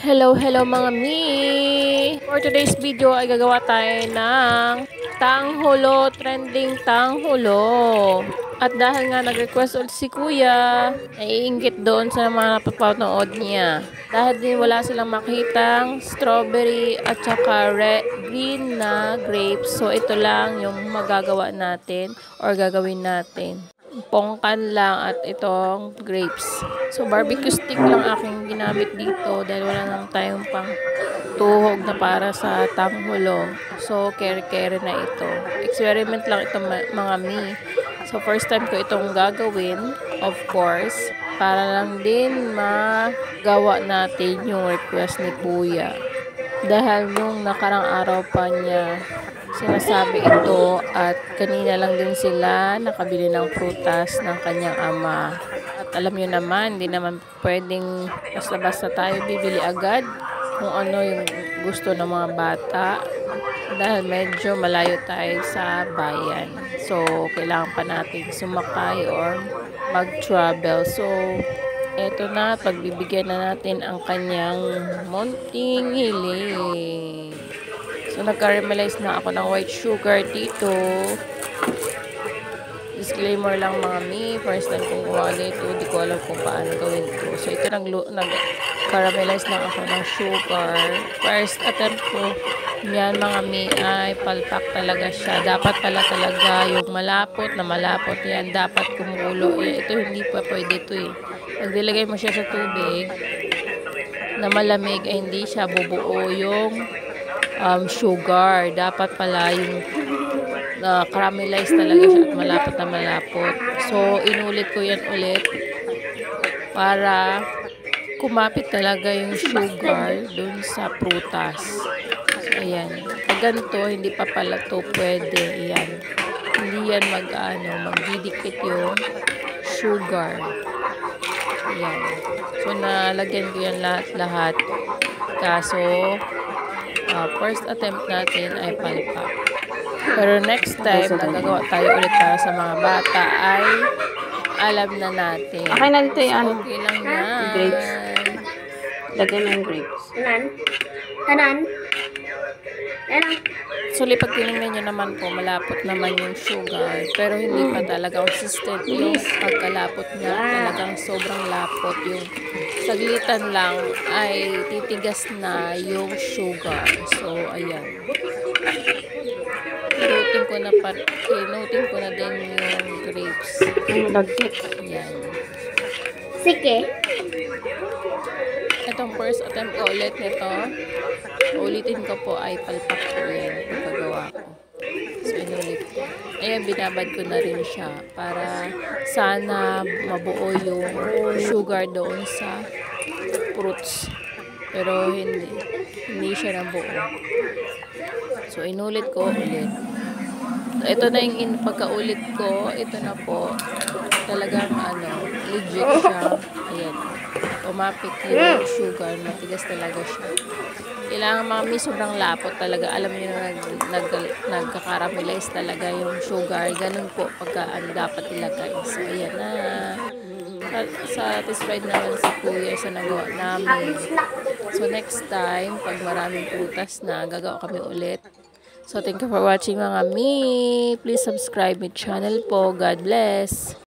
Hello mga mi! For today's video ay gagawa tayo ng tanghulo, trending tanghulo. At dahil nga nag-request ulit si kuya, naiinggit doon sa mga napapanood niya. Dahil din wala silang makitang strawberry at saka green na grapes. So ito lang yung magagawa natin or gagawin natin. Pongkan lang at itong grapes. So barbecue stick lang aking ginamit dito dahil wala nang tayong pang tuhog na para sa tanghulo. So kere-kere na ito. Experiment lang ito mga mi. So first time ko itong gagawin, of course, para lang din magawa natin yung request ni kuya. Dahil nung nakarang araw pa niya sinasabi ito at kanina lang din sila nakabili ng prutas ng kanyang ama. At alam nyo naman, hindi naman pwedeng basta-basta tayo bibili agad kung ano yung gusto ng mga bata dahil medyo malayo tayo sa bayan. So, kailangan pa natin sumakay or mag-travel. So, eto na, pagbibigyan na natin ang kanyang munting hiling. So, nag-caramelize na ako ng white sugar dito. Disclaimer lang mga mi, first time kong gawa nito, hindi ko alam kung paano gawin ito. So, ito nag-caramelize lang ako ng sugar. First attempt ko, yan mga mi, ay palpak talaga siya. Dapat pala talaga yung malapot na malapot yan. Dapat kumulo. Ito hindi pa pwede ito eh. Pag nilagay mo siya sa tubig na malamig, ay hindi siya bubuo yung sugar. Dapat pala yung caramelize talaga siya at malapot na malapot. So, inulit ko yan ulit para kumapit talaga yung sugar dun sa prutas. So, ayan. Pag ganito, hindi pa pala to pwede. Ayan. Hindi yan magdidikit yung sugar. Ayan. So, nalagyan ko yan lahat-lahat. Kaso, first attempt natin ay palpak. Pero next time, nagagawa tayo ulit para sa mga bata ay alam na natin. Okay na dito yung okay lang yan. Grapes. Lagay mo yung grapes. Tanan? Actually, pag tinignan nyo naman po, malapot naman yung sugar. Pero hindi pa talaga consistent yung pagkalapot niya. Talagang sobrang lapot. Yung saglitan lang ay titigas na yung sugar. So, ayan. Inutin ko na din yung grapes. Lagkit. Ayan. Sige. Itong first attempt ko ulit nito. Ulitin ko po ay palpak ko yan. Pagkagawa ko. So, inulit ko. Ayan, binabad ko na rin siya para sana mabuo yung sugar doon sa fruits. Pero hindi siya nabuo. So, inulit ko ulit. Ito na yung pagkaulit ko. Ito na po. Talagang legit siya. Ayan. Umapit yung sugar. Matigas talaga siya. Kailangan mami, sobrang lapot talaga. Alam niyo na nagka-caramelize talaga yung sugar. Ganun po pagka dapat ilagay. So, ayan na. Satisfied naman si kuya sa nagawa namin. So, next time, pag maraming prutas na, gagawa kami ulit. So, thank you for watching mga mi. Please subscribe my channel po. God bless.